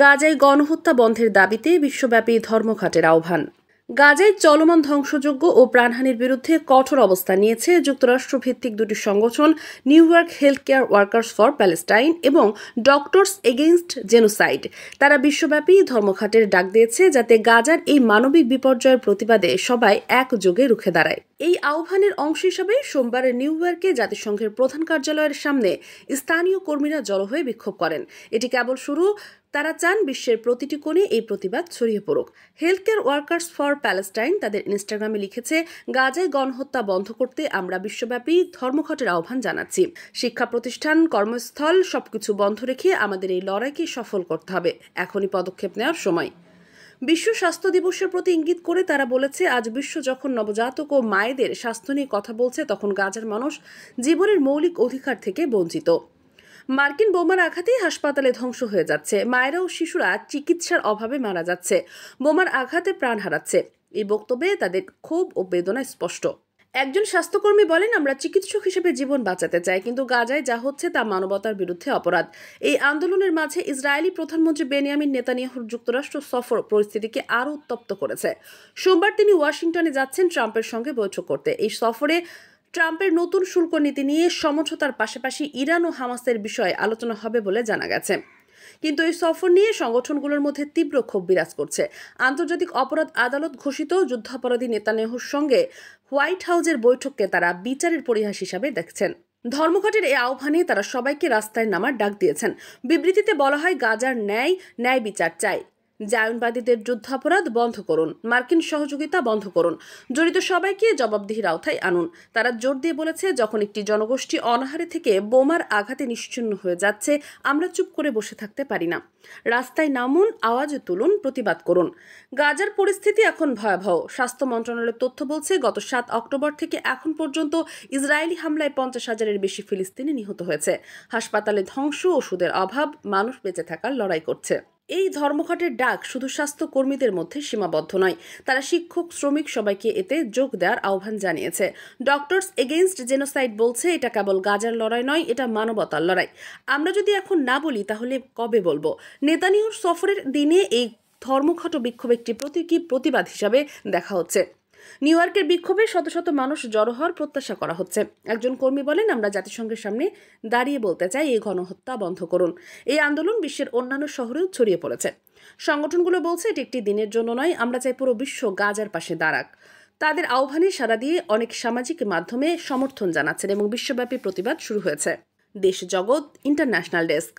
গাজায় গণহত্যা বন্ধের দাবিতে বিশ্বব্যাপী ধর্মঘটের আহ্বান। গাজায় চলমান ধ্বংসযজ্ঞ ও প্রাণহানির বিরুদ্ধে কঠোর অবস্থান নিয়েছে যুক্তরাষ্ট্রভিত্তিক দুটি সংগঠন new York health care workers for Palestine এবং ডক্টরস এগেইনস্ট জেনোসাইড। তারা বিশ্বব্যাপী ধর্মঘটের ডাক দিয়েছে যাতে গাজার এই মানবিক বিপর্যয়ের প্রতিবাদে সবাই একযোগে রুখে দাঁড়ায়। এই আহ্বানের অংশ হিসাবে সোমবার নিউ ইয়র্কে জাতিসংঘের প্রধান কার্যালয়ের সামনে স্থানীয় কর্মীরা জড়ো হয়ে বিক্ষোভ করেন। এটি কেবল শুরু, তারা চান বিশ্বের প্রতিটি কোণে এই প্রতিবাদ ছড়িয়ে পড়ুক। Health care workers for Palestine তাদের ইনস্টাগ্রামে লিখেছে, গাজায় গণহত্যা বন্ধ করতে আমরা বিশ্বব্যাপী ধর্মঘটের আহ্বান জানাচ্ছি। শিক্ষা প্রতিষ্ঠান, কর্মস্থল সবকিছু বন্ধ রেখে আমাদের এই লড়াইকে সফল করতে হবে। এখনই পদক্ষেপ নেওয়ার সময়। বিশ্ব স্বাস্থ্য দিবসের প্রতি ইঙ্গিত করে তারা বলেছে, আজ বিশ্ব যখন নবজাতক ও মায়েদের স্বাস্থ্য নিয়ে কথা বলছে, তখন গাজার মানুষ জীবনের মৌলিক অধিকার থেকে বঞ্চিত। মার্কিন বোমার আঘাতেই হাসপাতালে ধ্বংস হয়ে যাচ্ছে, মায়েরা ও শিশুরা চিকিৎসার অভাবে মারা যাচ্ছে, বোমার আঘাতে প্রাণ হারাচ্ছে। এই বক্তব্যে তাদের ক্ষোভ ও বেদনা স্পষ্ট। একজন স্বাস্থ্যকর্মী বলেন, আমরা চিকিৎসক হিসেবে জীবন বাঁচাতে চাই, কিন্তু গাজায় যা হচ্ছে তা মানবতার বিরুদ্ধে অপরাধ। এই আন্দোলনের মাঝে ইসরায়েলি প্রধানমন্ত্রী বেনিয়ামিন নেতানিয়াহুর যুক্তরাষ্ট্র সফর পরিস্থিতিকে আরও উত্তপ্ত করেছে। সোমবার তিনি ওয়াশিংটনে যাচ্ছেন ট্রাম্পের সঙ্গে বৈঠক করতে। এই সফরে ট্রাম্পের নতুন শুল্ক নীতি নিয়ে সমঝোতার পাশাপাশি ইরান ও হামাসের বিষয়ে আলোচনা হবে বলে জানা গেছে। কিন্তু এই সফর নিয়ে সংগঠনগুলোর মধ্যে তীব্র ক্ষোভ বিরাজ করছে। আন্তর্জাতিক অপরাধ আদালত ঘোষিত যুদ্ধাপরাধী নেতানিয়াহুর সঙ্গে হোয়াইট হাউসের বৈঠককে তারা বিচারের পরিহাস হিসাবে দেখছেন। ধর্মঘটের এই আহ্বানে তারা সবাইকে রাস্তায় নামার ডাক দিয়েছেন। বিবৃতিতে বলা হয়, গাজার ন্যায় বিচার চাই, জায়নবাদীদের যুদ্ধাপরাধ বন্ধ করুন, মার্কিন সহযোগিতা বন্ধ করুন, জড়িত সবাইকে জবাবদিহির আওতায় আনুন। তারা জোর দিয়ে বলেছে, যখন একটি জনগোষ্ঠী অনাহারে থেকে বোমার আঘাতে নিশ্চিহ্ন হয়ে যাচ্ছে, আমরা চুপ করে বসে থাকতে পারি না। রাস্তায় নামুন, আওয়াজ তুলুন, প্রতিবাদ করুন। গাজার পরিস্থিতি এখন ভয়াবহ। স্বাস্থ্য মন্ত্রণালয়ের তথ্য বলছে, গত 7 অক্টোবর থেকে এখন পর্যন্ত ইসরায়েলি হামলায় 50,000-এর বেশি ফিলিস্তিনি নিহত হয়েছে। হাসপাতালে ধ্বংস, ওষুধের অভাব, মানুষ বেঁচে থাকার লড়াই করছে। এই ধর্মঘটের ডাক শুধু স্বাস্থ্য কর্মীদের মধ্যে সীমাবদ্ধ নয়, তারা শিক্ষক, শ্রমিক সবাইকে এতে যোগ দেওয়ার আহ্বান জানিয়েছে। ডক্টরস এগেইনস্ট জেনোসাইড বলছে, এটা কেবল গাজার লড়াই নয়, এটা মানবতার লড়াই। আমরা যদি এখন না বলি তাহলে কবে বলবো? নেতানিয়াহুর সফরের দিনে এই ধর্মঘট বিক্ষোভ একটি প্রতীকী প্রতিবাদ হিসাবে দেখা হচ্ছে। নিউ ইয়র্কের বিক্ষোভে শত শত মানুষ জড়ো হওয়ার প্রত্যাশা করা হচ্ছে। একজন কর্মী বলেন, আমরা জাতিসংঘের সামনে দাঁড়িয়ে বলতে চাই, এই গণহত্যা বন্ধ করুন। এই আন্দোলন বিশ্বের অন্যান্য শহরেও ছড়িয়ে পড়েছে। সংগঠনগুলো বলছে, এটি একটি দিনের জন্য নয়, আমরা চাই পুরো বিশ্ব গাজার পাশে দাঁড়াক। তাদের আহ্বানে সাড়া দিয়ে অনেক সামাজিক মাধ্যমে সমর্থন জানাচ্ছেন এবং বিশ্বব্যাপী প্রতিবাদ শুরু হয়েছে। দেশ জগৎ ইন্টারন্যাশনাল ডেস্ক।